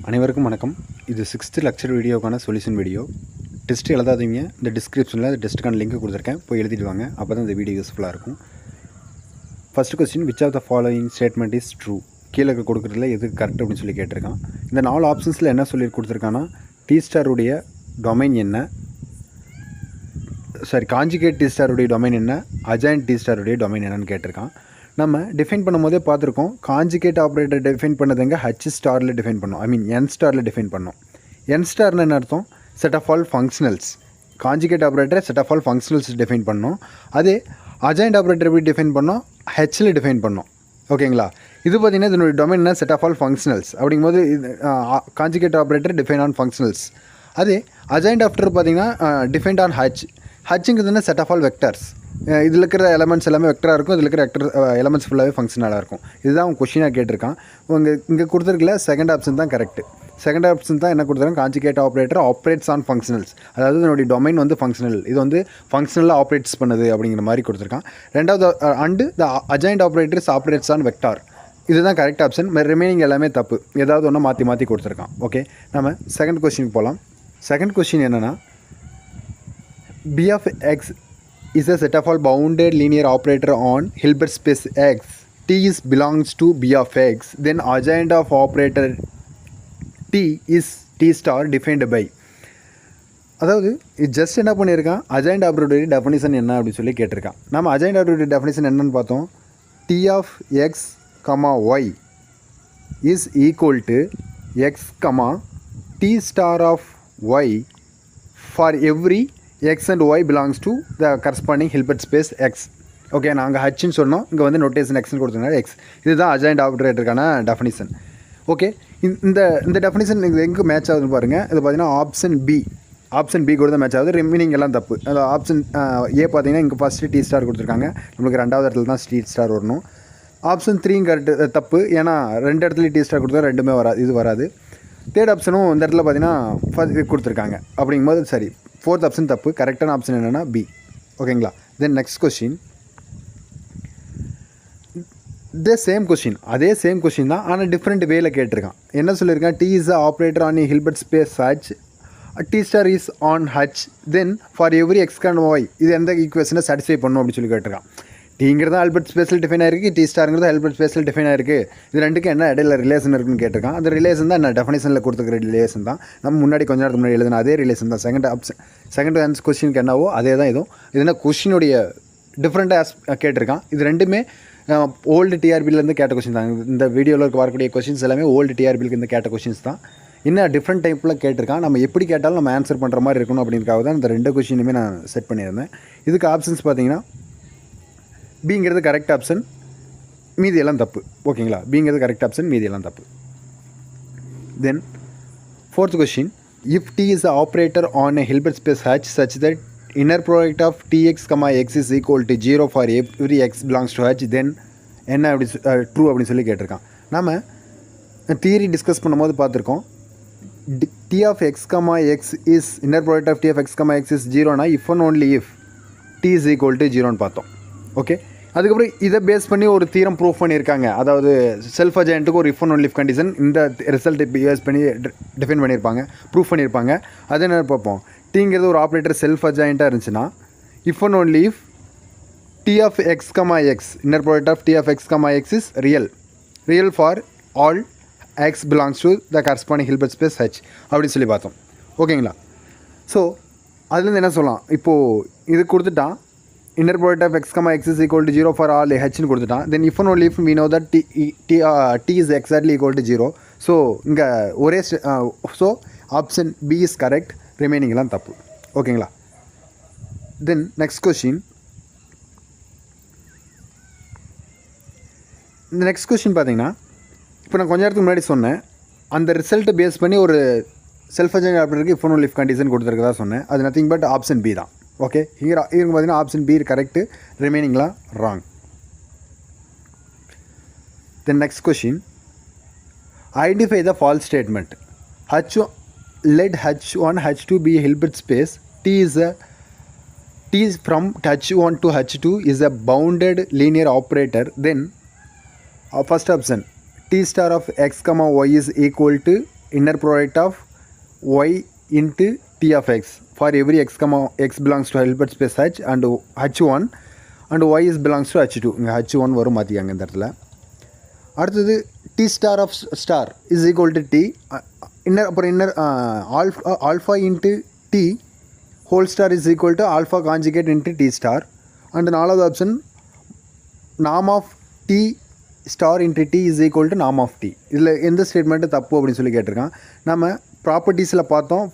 அனைவருக்கும் வணக்கம். இது 6th லெக்சர் வீடியோக்கான சொல்யூஷன் வீடியோ. டெஸ்ட் எழுதாதீங்க, இந்த டிஸ்கிரிப்ஷனில் டெஸ்ட்டுக்கான லிங்க் கொடுத்துருக்கேன், போய் எழுதிட்டு வாங்க. அப்போ தான் இந்த வீடியோ யூஸ்ஃபுல்லாக இருக்கும். First question, which of the following statement is true? கீழே கொடுக்குறதுல எது கரெக்ட் அப்படின்னு சொல்லி கேட்டிருக்கான். இந்த 4 ஆப்ஷன்ஸில் என்ன சொல்லி கொடுத்துருக்கான்னா, டி ஸ்டாருடைய டொமைன் என்ன, காஞ்சிகேட் டி ஸ்டாருடைய டொமைன் என்ன, அஜாயின்ட் டி ஸ்டாருடைய டொமைன் என்னன்னு கேட்டிருக்கான். நம்ம டிஃபைன் பண்ணும்போதே பார்த்துருக்கோம், காஞ்சிகேட் ஆப்ரேட்டர் டிஃபைன் பண்ணதுங்க ஹச் ஸ்டாரில் டிஃபைன் பண்ணோம், என் ஸ்டாரில் டிஃபைன் பண்ணோம். என் ஸ்டார்னு என்ன அர்த்தம்? Set of all functionals. Conjugate ஆப்ரேட்டரை set of all functionals define பண்ணோம். அதே அஜாயின்ட் ஆப்ரேட்டர் எப்படி டிஃபைன் பண்ணோம்? ஹெச்சில் டிஃபைன் பண்ணோம். ஓகேங்களா? இது பார்த்திங்கன்னா இதனுடைய டொமைன் என்ன? Set of all functionals. அப்படிங்கும்போது conjugate operator define on functionals. அதே அஜாயின்ட் ஆப்ரேட்டர் பார்த்திங்கன்னா டிஃபைன்ட் ஆன் ஹச். ஹச்சுங்கிறதுனா செட் ஆஃப் ஆல் வெக்டர்ஸ். இதில் இருக்கிற எலமெண்ட்ஸ் எல்லாமே வெக்டராக இருக்கும், இதில் இருக்கிற எலமெண்ட்ஸ் ஃபுல்லாகவே ஃபங்க்ஷனலாக இருக்கும். இதுதான் அவங்க கொஷினாக கேட்டிருக்கான். இங்கே கொடுத்துருக்கல செகண்ட் ஆப்ஷன் தான் கரெக்ட். செகண்ட் ஆப்ஷன் தான் என்ன கொடுத்துருக்காங்க? Conjugate operator operates on functionals. அதாவது இதனுடைய டொமைன் வந்து ஃபங்க்ஷனல், இது வந்து ஃபங்க்ஷனலாக ஆப்ரேட்ஸ் பண்ணுது அப்படிங்கிற மாதிரி கொடுத்துருக்கான். ரெண்டாவது and the அஜாயின்ட் operators operates on vector. இதுதான் கரெக்ட் ஆப்ஷன். ரிமைனிங் எல்லாமே தப்பு, ஏதாவது ஒன்று மாற்றி கொடுத்துருக்கான். ஓகே, நம்ம செகண்ட் கொஸ்டினுக்கு போகலாம். செகண்ட் கொஸ்டின் என்னென்னா, B of X is a set of all bounded linear operator on Hilbert space X. T is belongs to B of X. Then adjoint of operator T is T star defined by. அதாவது இது just என்ன பண்ணியிருக்கான், அஜாயின்ட் ஆப்ரேட்டருடைய definition என்ன அப்படின்னு சொல்லி கேட்டிருக்கான். நம்ம அஜாயின்ட் ஆப்ரேட்டருடைய definition என்னன்னு பார்த்தோம். T of X, Y is equal to X, T star of Y for every x and y belongs to the corresponding Hilbert space x. Okay, நாங்கள் ஹச்ன்னு சொன்னோம், இங்கே வந்து நோட்டேஷன் எக்ஸ்ன்னு கொடுத்துருங்க எக்ஸ். இதுதான் அஜாயின்ட் ஆப்ரேட்டருக்கான டெஃபினிஷன். ஓகே, இந்த டெஃபினிஷன் எங்கே மேட்ச் ஆகுதுன்னு பாருங்கள். இது பார்த்தீங்கன்னா ஆப்ஷன் பி கூட தான் மேட்ச் ஆகுது. ரிமைனிங் எல்லாம் தப்பு. அது ஆப்ஷன் ஏ பார்த்தீங்கன்னா இங்கே ஃபஸ்ட்டு டி ஸ்டார் கொடுத்துருக்காங்க, நம்மளுக்கு ரெண்டாவது இடத்துல தான் டி ஸ்டார் வரணும். ஆப்ஷன் 3 கரெக்ட் தப்பு, ஏன்னா 2 இடத்துலையும் டி ஸ்டார் கொடுத்தா ரெண்டுமே வராது, இது வராது. தேர்ட் ஆப்ஷனும் இந்த இடத்துல பார்த்தீங்கன்னா ஃபஸ்ட் கொடுத்துருக்காங்க. அப்படிங்கும்போது சரி, ஃபோர்த் ஆப்ஷன் தப்பு. கரெக்டான ஆப்ஷன் என்னென்னா பி. ஓகேங்களா? தென் நெக்ஸ்ட் கொஸ்டின், அதே சேம் கொஸ்டின் தான், ஆனால் டிஃப்ரெண்ட் வேல கேட்டிருக்கான். என்ன சொல்லியிருக்கான்? T is operator on Hilbert space H, T star is on H, then for every x and y இது எந்த ஈக்குவேஷனை சாட்டிஸ்ஃபை பண்ணும் அப்படின்னு சொல்லி கேட்டிருக்கான். டிங்கிறது ஆல்பர்ட் ஸ்பேஸில் டிஃபைன் ஆயிருக்கு, டி ஸ்டாருங்கிறது ஆல்பர்ட் ஸ்பேஸில் டிஃபைன் ஆயிருக்கு. இது ரெண்டுக்கும் என்ன இடையில ரிலேஷன் இருக்குன்னு கேட்டிருக்கான். அந்த ரிலேஷன் தான் என்ன டெஃபினேஷனில் கொடுத்துருக்கிற ரிலேஷன் தான். நம்ம முன்னாடி கொஞ்ச நேரத்துக்கு முன்னாடி எழுதின அதே ரிலேஷன் தான். செகண்ட் ஆன்சர் கொஸ்டினுக்கு என்னவோ அதே தான் இதுவும். இதுனா கொஸ்டினுடைய டிஃப்ரெண்ட்டாக கேட்டிருக்கான். இது ரெண்டுமே ஓல்டு டிஆர்பிலேருந்து கேட்ட கொஸ்டின் தான். இந்த வீடியோவில் வரக்கூடிய கொஸ்டின்ஸ் எல்லாமே ஓல்டு டிஆர்பிக்கு இருந்து கேட்ட கொஸ்டின்ஸ் தான். இன்னும் டிஃப்ரெண்ட் டைப்பில் கேட்டிருக்கான். நம்ம எப்படி கேட்டாலும் நம்ம ஆன்சர் பண்ணுற மாதிரி இருக்கணும் அப்படின்றக்காக தான் இந்த 2 கொஸ்டினுமே நான் செட் பண்ணியிருந்தேன். இதுக்கு ஆப்ஷன்ஸ் பார்த்தீங்கன்னா பிங்கிறது கரெக்ட் ஆப்ஷன், மீதி எல்லாம் தப்பு. ஓகேங்களா? பிங்கிறது கரெக்ட் ஆப்ஷன், மீதி எல்லாம் தப்பு. Then fourth question, if T is a operator on a Hilbert space H such that inner product of T X, X is equal to 0 for every X belongs to H, then என்ன அப்படி true அப்படின்னு சொல்லி கேட்டிருக்கான். நம்ம theory discuss பண்ணும்போது பார்த்துருக்கோம், T of X, X is inner product of T of X, X is 0னா if and only if T is equal to 0ன்னு பார்த்தோம். ஓகே, அதுக்கப்புறம் இதை பேஸ் பண்ணி ஒரு தீரம் ப்ரூஃப் பண்ணியிருக்காங்க. அதாவது செல்ஃப் அஜாயிண்ட்டுக்கு ஒரு if and only if condition இந்த ரிசல்ட் பேஸ் பண்ணி டிஃபைன் பண்ணியிருப்பாங்க, ப்ரூஃப் பண்ணியிருப்பாங்க. அது என்ன பார்ப்போம். டிங்கிறது ஒரு ஆப்ரேட்டர் செல்ஃப் அஜாயிண்ட்டாக இருந்துச்சுன்னா if and only if T of X, x inner product of T of X, X is real for all x belongs to the corresponding Hilbert space H அப்படின்னு சொல்லி பார்த்தோம். ஓகேங்களா? ஸோ அதுலேருந்து என்ன சொல்லலாம், இப்போது இது கொடுத்துட்டான், inner product of x, x is equal to 0 for all h ன்னு கொடுத்துட்டான். then if and only if we know that t is exactly equal to 0. So இங்கே ஒரே so option B is correct, remaining எல்லாம் தப்பு. ஓகேங்களா? Then next question, இந்த next question பார்த்தீங்கன்னா, இப்போ நான் கொஞ்ச நேரத்துக்கு முன்னாடி சொன்னேன், அந்த ரிசல்ட்டை பேஸ் பண்ணி ஒரு செல்ஃப் அஜாயின்ட் ஆப்ரேட்டருக்கு if and only if condition கொடுத்துருக்கதா சொன்னேன். அது நத்திங் பட் ஆப்ஷன் பி தான். ஓகே, இங்கே பார்த்தீங்கன்னா ஆப்ஷன் பி கரெக்டு, ரிமைனிங்லாம் wrong. Then next question, identify the false statement. let H1 H2 be a Hilbert space. T is from H1 to H2 is a bounded linear operator. Then first option, T star of x, y is equal to inner product of y into t of x for every x comma x belongs to Hilbert space H and h1 and y is belongs to h2. இங்கே h1 வரும் மாற்றிக்காங்க இந்த இடத்துல. அடுத்தது t star of star is equal to t அப்புறம் inner alpha into t whole star is equal to alpha conjugate into t star. And நாலாவது option norm of t star into t is equal to norm of t. இதில் எந்த statement தப்பு அப்படின்னு சொல்லி கேட்டிருக்கான். நம்ம ப்ராப்பர்ட்டிஸில் பார்த்தோம்.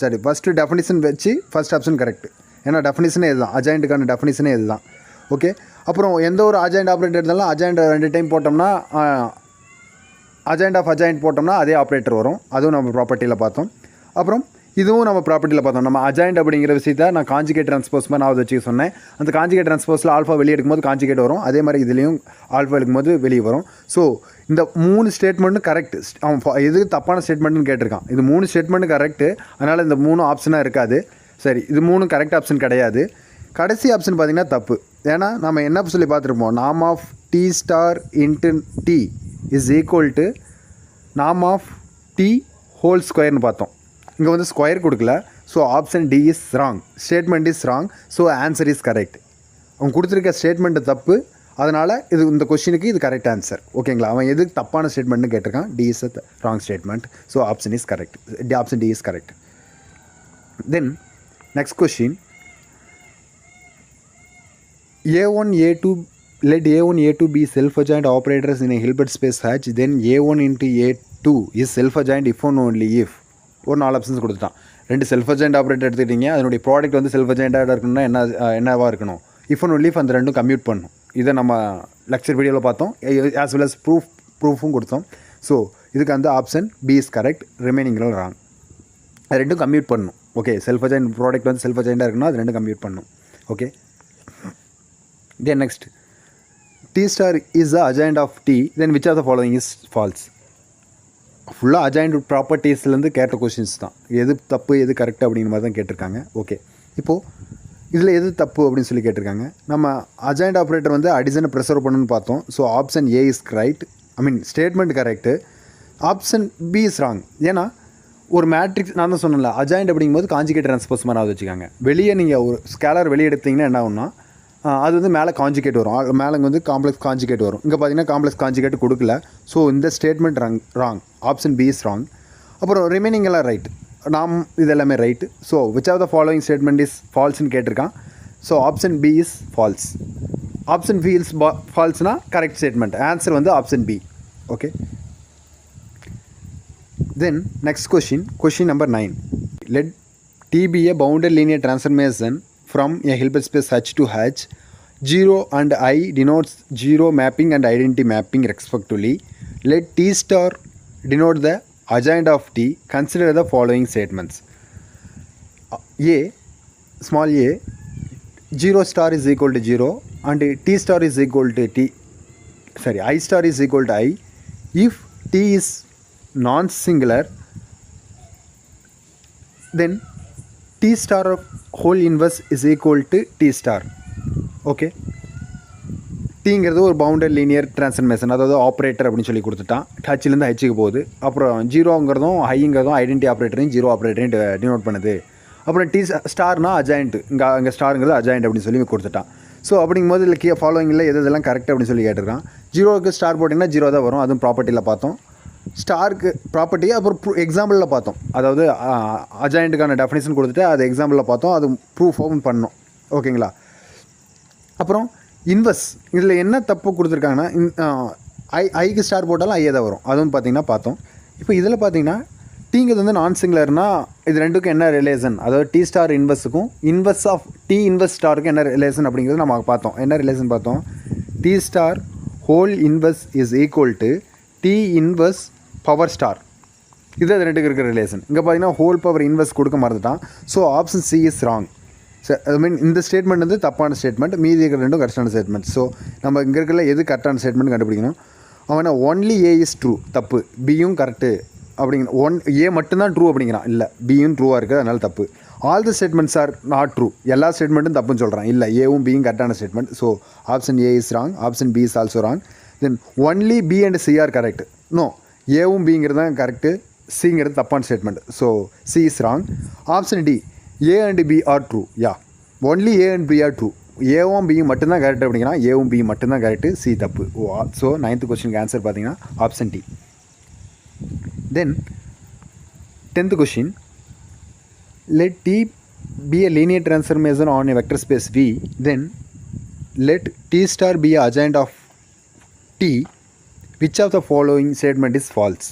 சரி, ஃபஸ்ட்டு டெஃபினிஷன் வச்சு ஃபஸ்ட் ஆப்ஷன் கரெக்ட். ஏன்னா டெஃபினிஷனே இதுதான், அஜாயிண்ட்டுக்கான டெஃபினிஷனே இதுதான். ஓகே, அப்புறம் எந்த ஒரு அஜாயிண்ட் ஆப்ரேட்டர் இருந்தாலும் அஜாயிண்ட் 2 டைம் போட்டோம்னா அஜாயிண்ட் ஆஃப் அஜாயிண்ட் போட்டோம்னா அதே ஆப்ரேட்டர் வரும். அதுவும் நம்ம ப்ராப்பர்ட்டியில் பார்த்தோம். அப்புறம் இதுவும் நம்ம ப்ராப்பர்ட்டியில் பார்த்தோம். நம்ம அஜாயிண்ட் அப்படிங்கிற விஷயத்தை நான் காஞ்சிகேட் ட்ரான்ஸ்போஸ் மாதிரி நான் வச்சு சொன்னேன். அந்த காஞ்சிகேட் ட்ரான்ஸ்போஸில் ஆல்ஃபா வெளியே எடுக்கும்போது காஞ்சிகேட் வரும். அதே மாதிரி இதுலேயும் ஆல்ஃபா எடுக்கும்போது வெளியே வரும். ஸோ இந்த 3 ஸ்டேட்மெண்ட்டும் கரெக்ட். அவன் எது தப்பான ஸ்டேட்மெண்ட்னு கேட்டிருக்கான். இது 3 ஸ்டேட்மெண்ட்டு கரெக்டு. அதனால் இந்த 3 ஆப்ஷனாக இருக்காது. சரி, இது 3 கரெக்ட் ஆப்ஷன் கிடையாது. கடைசி ஆப்ஷன் பார்த்திங்கன்னா தப்பு. ஏன்னா நம்ம என்ன சொல்லி பார்த்துருப்போம், norm of T star into T is equal to norm of T whole ஸ்கொயர்னு பார்த்தோம். இங்கே வந்து ஸ்கொயர் கொடுக்கல. So option D is wrong. Statement is wrong. So answer is correct. அவன் கொடுத்துருக்க ஸ்டேட்மெண்ட்டு தப்பு. அதனால் இது இந்த கொஸ்டினுக்கு இது கரெக்ட் ஆன்சர். ஓகேங்களா? அவன் எது தப்பான ஸ்டேட்மெண்ட்னு கேட்டிருக்கான். D is wrong statement. So option is correct. Option D is correct. Then next question, A1, A2, let A1, A2 be self-adjoint operators in a Hilbert space H, then A1 into A2 is self-adjoint if and only if. ஒரு 4 options கொடுத்துட்டான். 2 self-adjoint operator எடுத்துக்கிட்டீங்க. அதனுடைய product வந்து செல்ஃப்-அட்ஜாயிண்டாக இருக்கணும்னா என்னவாக இருக்கணும்? If and only if அந்த 2 commute பண்ணணும். இதை நம்ம லெக்சர் வீடியோவில் பார்த்தோம். ஆஸ் வெல் அஸ் ப்ரூஃபும் கொடுத்தோம். ஸோ இதுக்கு அந்த ஆப்ஷன் பி இஸ் கரெக்ட். ரிமைனிங்லாம் ராங். அது 2 கம்யூட் பண்ணணும். ஓகே, செல்ஃப்-அட்ஜாயிண்ட் ப்ராடக்ட் வந்து செல்ஃப்-அட்ஜாயிண்டாக இருக்கணும். அது 2 கம்யூட் பண்ணணும். Okay, then next, t star is the adjoint of t, then which of the following is false? ஃபுல்லாக அஜாயிண்ட் ப்ராப்பர்ட்டிஸ்லேருந்து கேட்ட கொஷின்ஸ் தான். எது தப்பு எது கரெக்ட் அப்படிங்கிற மாதிரி தான் கேட்டிருக்காங்க. ஓகே, இப்போது இதில் எது தப்பு அப்படின்னு சொல்லி கேட்டிருக்காங்க. நம்ம அஜாயிண்ட் ஆப்ரேட்டர் வந்து அடிஷனை ப்ரிசர்வ் பண்ணணும்னு பார்த்தோம். So option A is right. Statement correct. Option B is wrong. ஏன்னா ஒரு மேட்ரிக்ஸ் நான் தான் சொன்னேன்ல, அஜாயிண்ட் அப்படிங்கும்போது காஞ்சிகேட் ட்ரான்ஸ்போஸ் மாதிரி வச்சுக்காங்க. வெளியே நீங்கள் ஒரு ஸ்கேலர் வெளியே எடுத்திங்கன்னா என்ன ஆகும்னா அது வந்து மேலே காஞ்சிகேட் வரும். மேலே வந்து காம்ப்ளெக்ஸ் காஞ்சிகேட் வரும். இங்கே பார்த்தீங்கன்னா காம்ப்ளெக்ஸ் காஞ்சிகேட் கொடுக்கல. ஸோ இந்த statement wrong. Option B is wrong. அப்புறம் ரிமைனிங் எல்லாம் ரைட். நாம் இது எல்லாமே right. So which of the following statement is ஃபால்ஸ்ன்னு கேட்டிருக்கான். So option B is false. Option B is ஃபால்ஸ்னால் கரெக்ட் ஸ்டேட்மெண்ட். ஆன்சர் வந்து option B. Okay, then next question number 9. Let T be a bounded linear transformation from a Hilbert space H to H. 0 and I denotes 0 mapping and identity mapping respectively. Let T star denote the adjoint of T. Consider the following statements. A, small a, 0 star is equal to 0 and T star is equal to I star is equal to I if T is non-singular, then T star of whole inverse is equal to T star. Okay, டீங்கிறது ஒரு bounded linear transformation, அதாவது operator அப்படின்னு சொல்லி கொடுத்துட்டான். ஹச்சிலேருந்து ஹச்சுக்கு போகுது. அப்புறம் ஜீரோங்கிறதும் ஹைங்கிறதும் ஐடென்டி ஆப்ரேட்டரையும் ஜீரோ ஆப்ரேட்டரையும் டினோட் பண்ணுது. அப்புறம் டி ஸ்டார்னா அஜாயிண்ட், இங்கே ஸ்டாருங்கிறது அஜாயிண்ட் அப்படின்னு சொல்லி கொடுத்துட்டான். ஸோ அப்படிங்கும்போது இல்லை ஃபாலோவிங்கில் எதெல்லாம் கரெக்ட் அப்படின்னு சொல்லி கேட்டிருக்கான். ஜீரோவுக்கு ஸ்டார் போட்டிங்கன்னா 0 தான் வரும். அதுவும் ப்ராப்பர்ட்டியில் பார்த்தோம். ஸ்டாருக்கு ப்ராப்பர்ட்டி அப்புறம் எக்ஸாம்பிளில் பார்த்தோம். அதாவது அஜாயிண்ட்டுக்கான டெஃபினேஷன் கொடுத்துட்டு அது எக்ஸாம்பிளில் பார்த்தோம். அது ப்ரூஃபாகவும் பண்ணோம். ஓகேங்களா? அப்புறம் இன்வெர்ஸ், இதில் என்ன தப்பு கொடுத்துருக்காங்கன்னா ஐக்கு ஸ்டார் போட்டாலும் ஐயே தான் வரும். அதுவும் பார்த்திங்கன்னா பார்த்தோம். இப்போ இதில் பார்த்திங்கன்னா டீங்கிறது வந்து நான் சிங்குலர்னா இது ரெண்டுக்கும் என்ன ரிலேஷன், அதாவது டி ஸ்டார் இன்வெர்ஸுக்கும் இன்வெர்ஸ் ஆஃப் டி இன்வெர்ஸ் ஸ்டாருக்கும் என்ன ரிலேஷன் அப்படிங்கிறது நம்ம பார்த்தோம். என்ன ரிலேஷன் பார்த்தோம்? T star whole inverse is equal to T inverse power star. இது அது ரெண்டுக்கு இருக்கிற ரிலேஷன். இங்கே பார்த்தீங்கன்னா ஹோல் பவர் இன்வெர்ஸ் கொடுக்க மறந்துட்டான். So option C is wrong. இந்த ஸ்டேட்மெண்ட் வந்து தப்பான ஸ்டேட்மெண்ட், மீதி இருக்கிற ரெண்டும் கரெக்டான ஸ்டேட்மெண்ட். ஸோ நம்ம இங்கே இருக்கிற எது கரெக்டான ஸ்டேட்மெண்ட் கண்டுபிடிக்கணும். அவனை ஒன்லி ஏ இஸ் ட்ரூ, தப்பு. பியும் கரெக்டு அப்படிங்கிற ஏ மட்டும்தான் ட்ரூ அப்படிங்கிறான். இல்லை, பியும் ட்ரூவாக இருக்குது, அதனால் தப்பு. All the statements are not true, எல்லா ஸ்டேட்மெண்ட்டும் தப்புன்னு சொல்கிறான். இல்லை, ஏவும் பியும் கரெக்டான statement. So option A is wrong. Option B is also wrong. Then only B and C are correct. No, ஏவும் பிங்கிறது தான் கரெக்டு, சிங்கிறது தப்பான statement. So C is wrong. Option D A and B are true. Yeah, only A and B are true. ஏவும் பியும் மட்டும்தான் correct அப்படிங்கன்னா ஏவும் பியும் மட்டும்தான் கரெக்டு, சி தப்பு. ஸோ 9th கொஸ்டினுக்கு ஆன்சர் பார்த்தீங்கன்னா option D. Then 10th question, let T be a linear transformation on a vector space V, then let T star be a adjoint of T. Which of the following statement is false?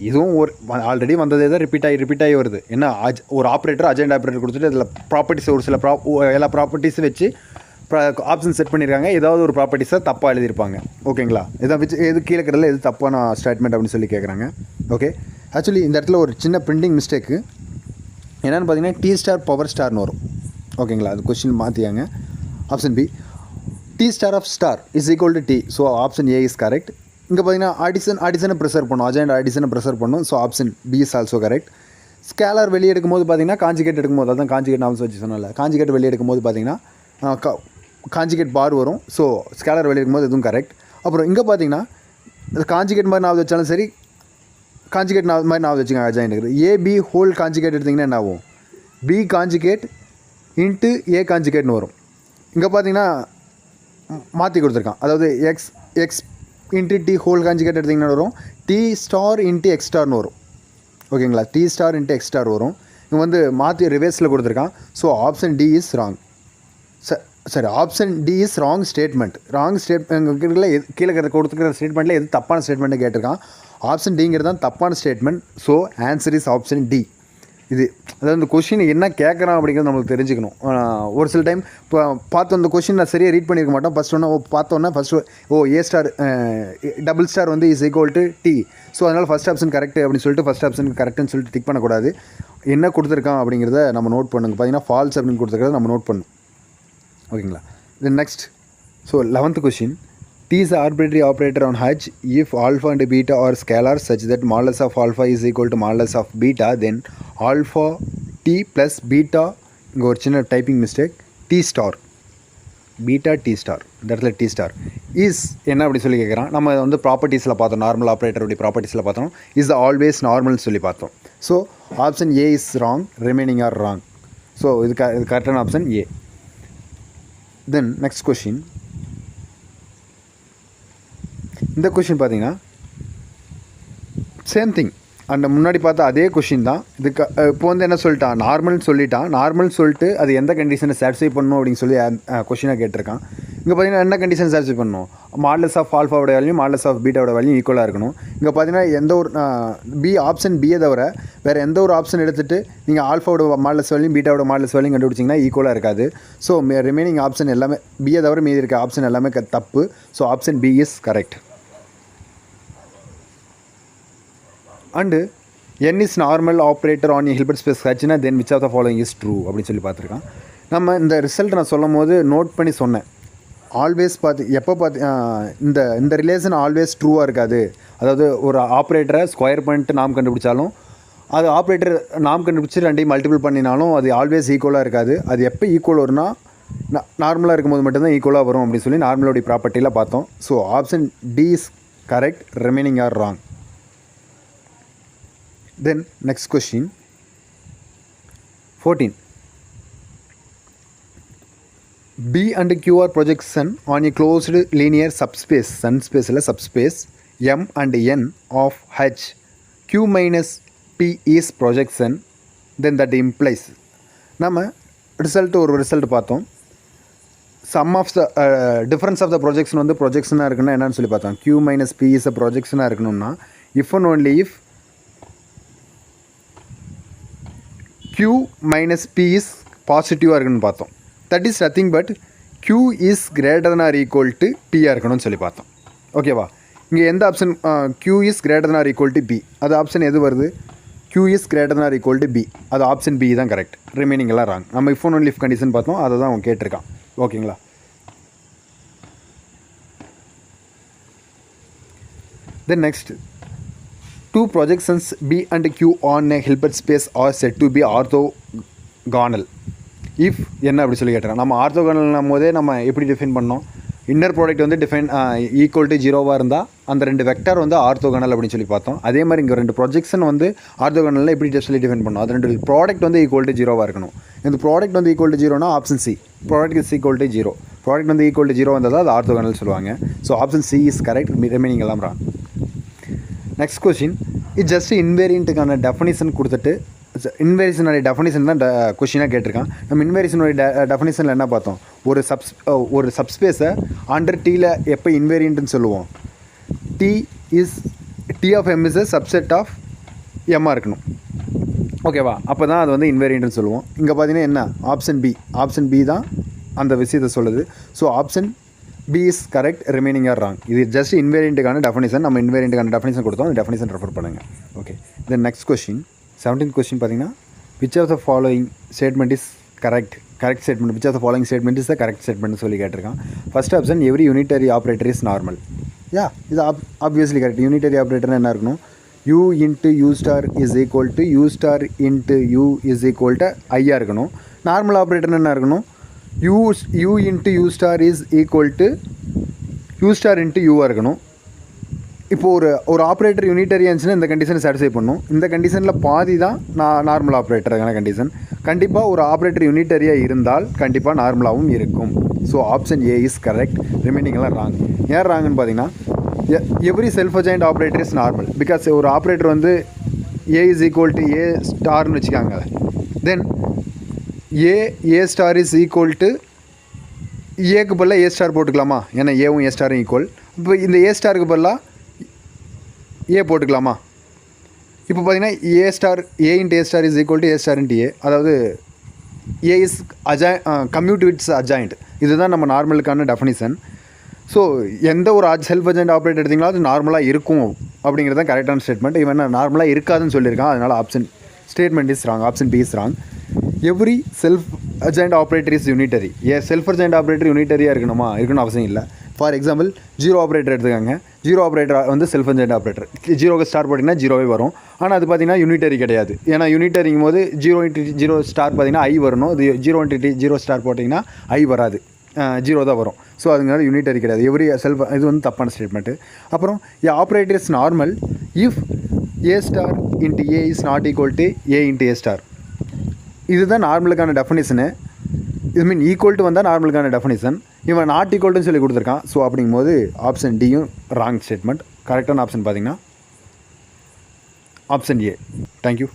இதுவும் ஒரு already வந்ததே தான் repeat ஆகி வருது. என்ன, ஒரு operator adjoint operator கொடுத்துட்டு இதில் ப்ராப்பர்ட்டிஸ் ஒரு சில எல்லா ப்ராப்பர்ட்டிஸும் வச்சு ஆப்ஷன் செட் பண்ணியிருக்காங்க. ஏதாவது ஒரு ப்ராப்பர்ட்டிஸை தப்பாக எழுதியிருப்பாங்க. ஓகேங்களா, இதை வச்சு எது கீழே இருக்கிறதுல எது தப்பான ஸ்டேட்மெண்ட் அப்படின்னு சொல்லி கேட்குறாங்க. ஓகே, ஆக்சுவலி இந்த இடத்துல ஒரு சின்ன பிரிண்டிங் மிஸ்டேக்கு என்னென்னு பார்த்தீங்கன்னா டி ஸ்டார் பவர் ஸ்டார்னு வரும். ஓகேங்களா, அது கொஸ்டின் மாற்றியாங்க. Option B T star of star is equal to D. So option A is correct. இங்கே பார்த்தீங்கன்னா அடிஷனை ப்ரெஷர் பண்ணும், அஜெண்ட் அடிஷனை ப்ரெஷர் பண்ணும். So option B is also correct. Scalar வெளியே எடுக்கும்போது பார்த்தீங்கன்னா காஞ்சிகேட் எடுக்கும்போது, அதான் காஞ்சிகேட் நான் வச்சு சொன்னல, காஞ்சிகேட் வெளியே எடுக்கும்போது பார்த்தீங்கன்னா காஞ்சிகேட் பார் வரும். ஸோ ஸ்கேலர் வெளியே எடுக்கும்போது எதுவும் கரெக்ட். அப்புறம் இங்கே பார்த்தீங்கன்னா காஞ்சிகேட் மாதிரி நான் வச்சாலும் சரி, காஞ்சிகேட் மாதிரி நான் வச்சுக்கோங்க. அஜெண்ட் இருக்குது. ஏபி ஹோல் காஞ்சிகேட் எடுத்திங்கன்னா என்ன ஆகும், பி காஞ்சிகேட் இன்ட்டு ஏ காஞ்சிகேட்னு வரும். இங்கே பார்த்தீங்கன்னா மாற்றி கொடுத்துருக்கான். அதாவது X into T whole conjugate எடுத்திங்கன்னா வரும் டி ஸ்டார் இன்ட்டு எக்ஸ் ஸ்டார்னு வரும். ஓகேங்களா, T star into X star வரும். இவங்க வந்து மாற்றி ரிவர்ஸில் கொடுத்துருக்கான். So option D is wrong. சரி, option D is wrong statement. Wrong statement கீழே கொடுத்துருக்கிற ஸ்டேட்மெண்ட்டில் எது தப்பான ஸ்டேட்மெண்ட்டு கேட்டிருக்கான். ஆப்ஷன் டிங்கிறது தான் தப்பான statement. So answer is option D. இது அதாவது இந்த கொஷின் என்ன கேட்குறான் அப்படிங்கிறது நம்மளுக்கு தெரிஞ்சுக்கணும். ஒரு சில டைம் இப்போ பார்த்தோம் இந்த கொஷின் நான் சரியாக ரீட் பண்ணியிருக்க மாட்டோம். பார்த்தோன்னா first A star double star வந்து is equal to D. So அதனால் ஃபஸ்ட் ஆப்ஷன் கரெக்ட் அப்படின்னு சொல்லிட்டு ஃபஸ்ட் ஆப்ஷன் கரெக்டுன்னு சொல்லிட்டு டிக் பண்ணக்கூடாது. என்ன கொடுத்துருக்கான் அப்படிங்கிறத நம்ம நோட் பண்ணுங்க. பார்த்தீங்கன்னா ஃபால்ஸ் அப்படின்னு கொடுத்துருக்கிறத நம்ம நோட் பண்ணணும். ஓகேங்களா, then next. So 11th question, T is an arbitrary operator on H. If alpha and beta are scalars such that modulus of alpha is equal to modulus of beta, then alpha T plus beta, இங்கே ஒரு சின்ன typing mistake, T star beta T star, இந்த இடத்துல T star is என்ன அப்படி சொல்லி கேட்குறான். நம்ம வந்து ப்ராப்பர்ட்டிஸில் பார்த்தோம், நார்மல் ஆப்ரேட்டருடைய ப்ராப்பர்ட்டிஸில் பார்த்தோம். இஸ் ஆல்வேஸ் நார்மல்னு சொல்லி பார்த்தோம். So option A is wrong, remaining are wrong. So இது கரெக்டான option A. Then next question. இந்த கொஷின் பார்த்தீங்கன்னா சேம் திங் அந்த முன்னாடி பார்த்தா அதே கொஷின் தான். இதுக்கு இப்போ வந்து என்ன சொல்லிட்டான், நார்மல்னு சொல்லிட்டான். நார்மல் சொல்லிட்டு அது எந்த கண்டிஷனை சாட்டிஸ்ஃபை பண்ணணும் அப்படின்னு சொல்லி கொஷினாக கேட்டிருக்கான். இங்கே பார்த்தீங்கன்னா என்ன கண்டிஷன் சாட்டிஸ்ஃபை பண்ணணும், மாடலஸ் ஆஃப் ஆல்ஃபாவோட வேல்யூ மாடலஸ் ஆஃப் பீட்டாவோட வேல்யூ ஈக்குவலாக இருக்கணும். இங்கே பார்த்தீங்கன்னா எந்த ஒரு ஆப்ஷன் பியை தவிர வேறு எந்த ஒரு ஆப்ஷன் எடுத்துகிட்டு நீங்கள் ஆல்ஃபாவோட மாடலஸ் வேல்யூ பீட்டாவோட மாடலஸ் வேல்யூ கண்டுபிடிச்சிங்கன்னா ஈக்குவலாக இருக்காது. ஸோ ரிமைனிங் ஆப்ஷன் எல்லாமே பியை தவிர மீதி இருக்க ஆப்ஷன் எல்லாமே தப்பு. So option B is correct. And n is normal operator on a Hilbert space H, then which of the following is true அப்படின்னு சொல்லி பார்த்துருக்கான். நம்ம இந்த ரிசல்ட் நான் சொல்லும் போது நோட் பண்ணி சொன்னேன். ஆல்வேஸ் இந்த ரிலேஷன் ஆல்வேஸ் ட்ரூவாக இருக்காது. அதாவது ஒரு ஆப்ரேட்டரை ஸ்கொயர் பண்ணிட்டு நாம் கண்டுபிடிச்சாலும் அது ஆப்ரேட்டர் நாம் கண்டுபிடிச்சி ரெண்டையும் மல்டிபிள் பண்ணினாலும் அது ஆல்வேஸ் ஈக்குவலாக இருக்காது. அது எப்போ ஈக்குவல் வரும்னா நார்மலாக இருக்கும்போது மட்டும்தான் ஈக்குவலாக வரும் அப்படின்னு சொல்லி நார்மலோடைய ப்ராப்பர்ட்டியில் பார்த்தோம். So option D is correct, remaining are wrong. Then next question 14. B and Q are projection on a closed linear subspace, subspace M and N of H. Q minus P is projection, then that implies நம்ம result பார்த்தோம். Sum of the difference of the projection வந்து ப்ரொஜெக்ஷனாக இருக்குன்னா என்னன்னு சொல்லி பார்த்தோம். Q minus P is a ப்ரொஜெக்ஷனாக இருக்கணும்னா if and only if Q minus P is பாசிட்டிவாக இருக்குன்னு பார்த்தோம். That is nothing but Q is greater than or equal to P இருக்கணும்னு சொல்லி பார்த்தோம். ஓகேவா, இங்கே எந்த option Q is greater than or equal to P, அது ஆப்ஷன் எது வருது, Q is greater than or equal to B, அது ஆப்ஷன் B தான் கரெக்ட். ரிமைனிங் எல்லாம் ராங். நம்ம if and only if condition பார்த்தோம், அதை தான் அவன் கேட்டிருக்கான். ஓகேங்களா. Then next, two projections B and Q on a Hilbert space are said to be orthogonal if என்ன அப்படி சொல்லி கேட்டோம். நம்ம ஆர்த்தோகனல்னும் போதே நம்ம எப்படி டிஃபைன் பண்ணோம், இன்னர் ப்ராடக்ட் வந்து ஈக்குவல் டு ஜீரோவாக இருந்தால் அந்த ரெண்டு வெக்டார் வந்து ஆர்த்தோகனல் அப்படின்னு சொல்லி பார்த்தோம். அதே மாதிரி இங்கே ரெண்டு ப்ரொஜெக்ஷன் வந்து ஆர்த்தோகனலில் எப்படி சொல்லி டிஃபைன் பண்ணோம். அது ரெண்டு ப்ராடக்ட் வந்து ஈக்குவல் டு ஜீரோவாக இருக்கணும். இந்த ப்ராடக்ட் வந்து ஈக்குவல் டு ஜீரோனா option C, product is equal to zero. Product வந்து ஈக்குவல் டு ஜீரோ வந்தால் அது ஆர்த்தோகனல் சொல்லுவாங்க. So option C is correct, remaining எல்லாம் ராங். நெக்ஸ்ட் கொஸ்டின், இது ஜஸ்ட் இன்வேரியண்ட்டுக்கான டெஃபினிஷன் கொடுத்துட்டு இன்வேரியேஷனுடைய டெஃபினிஷன் தான் கொஷினாக கேட்டிருக்கான். நம்ம இன்வேரியேஷனுடைய டெஃபினிஷனில் என்ன பார்த்தோம், ஒரு சப்ஸ்பேஸை அண்டர் டீயில் எப்போ இன்வேரியண்ட்டுன்னு சொல்லுவோம், T of M is a subset of எம்மாக இருக்கணும். ஓகேவா, அப்போ தான் அது வந்து இன்வேரியண்ட்டுன்னு சொல்லுவோம். இங்கே பார்த்தீங்கன்னா என்ன, ஆப்ஷன் பி தான் அந்த விஷயத்தை சொல்லுது. So option B is correct, remaining are wrong. இது ஜஸ்ட் இன்வேரியண்ட்டுக்கான டெஃபினிஷன். நம்ம இன்வேரியண்ட்டுக்கான டெஃபினிஷன் கொடுத்தோம், அந்த டெஃபினிஷன் ரெஃபர் பண்ணுங்கள். Okay, then next question 17th question பார்த்தீங்கன்னா, which of the following statement is correct statement, which of the following statement is the correct statement சொல்லி கேட்டிருக்கான். First option, every unitary operator is normal. இது obviously correct. Unitary ஆப்ரேட்டர்னா என்ன இருக்கணும், u into u star is equal to u star into u is equal to ஐயாக இருக்கணும். Normal ஆப்ரேட்டர்னு என்ன இருக்கணும், u into u star is equal to u star into யூவாக இருக்கணும். இப்போது ஒரு ஆப்ரேட்டர் யூனிட்டரியாக இருந்துச்சுன்னா இந்த கண்டிஷனை சாட்டிஸ்ஃபை பண்ணும். இந்த கண்டிஷனில் பாதி தான் நார்மல் ஆப்ரேட்டருக்கான கண்டிஷன். கண்டிப்பாக ஒரு ஆப்ரேட்டர் யூனிட்டரியாக இருந்தால் கண்டிப்பாக நார்மலாகவும் இருக்கும். So option A is correct, ரிமைனிங்லாம் ராங். ஏன் ராங்குன்னு பார்த்தீங்கன்னா, every self adjoint operator is normal. Because ஒரு ஆப்ரேட்டர் வந்து A is equal to A ஸ்டார்னு வச்சுக்காங்க. Then A star is equal to ஏக்கு பதிலாக ஏ ஸ்டார் போட்டுக்கலாமா, ஏன்னா ஏவும் ஏ ஸ்டாரும் ஈக்குவல். இப்போ இந்த ஏ ஸ்டாருக்கு பதிலாக ஏ போட்டுக்கலாமா. இப்போ பார்த்தீங்கன்னா A into A star is equal to A star into A, அதாவது A is commute with its adjoint. இதுதான் நம்ம நார்மலுக்கான டெஃபினிஷன். ஸோ எந்த ஒரு செல்ஃப் அஜாயிண்ட் ஆப்ரேட் எடுத்திங்களோ அது நார்மலாக இருக்கும் அப்படிங்கிறது தான் கரெக்டான ஸ்டேட்மெண்ட். இவன் நார்மலாக இருக்காதுன்னு சொல்லியிருக்கான். அதனால் option statement is wrong, option B is wrong. Every self adjoint operator is unitary. Self adjoint operator யூனிட்டரியாக இருக்கணும்னு அவசியம் இல்லை. ஃபார் எக்ஸாம்பிள் ஜீரோ ஆப்ரேட்டர் எடுத்துக்காங்க. ஜீரோ ஆப்ரேட்டர் வந்து செல்ஃப் அஜாயிண்ட் ஆப்ரேட்டர். ஜீரோக்கு ஸ்டார் போட்டிங்கன்னா ஜீரோவே வரும். ஆனால் அது பார்த்தீங்கன்னா யூனிட்டரி கிடையாது. ஏன்னா யூனிட்டரிங்கும் போது ஜீரோ இன்ட்டு ஜீரோ ஸ்டார் பார்த்தீங்கன்னா ஐ வரணும். இது ஜீரோ இன்ட்டு ஜீரோ ஸ்டார் போட்டிங்கன்னா ஐ வராது, ஜீரோ தான் வரும். ஸோ அதுனால யூனிட்டரி கிடையாது. எவ்ரி செல்ஃப், இது வந்து தப்பான ஸ்டேட்மெண்ட்டு. அப்புறம் operator is normal if A star into A is not equal to A into A star. இதுதான் நார்மலுக்கான டெஃபினிஷனு. இது மீன் ஈக்குவல் டு வந்தால் நார்மலுக்கான டெஃபினிஷன். இவன் நாட் ஈக்குவல்ட்டுன்னு சொல்லி கொடுத்துருக்கான். ஸோ அப்படிங்கும்போது ஆப்ஷன் டியும் ராங் ஸ்டேட்மெண்ட். கரெக்டான ஆப்ஷன் பார்த்தீங்கன்னா ஆப்ஷன் ஏ. தேங்க்யூ.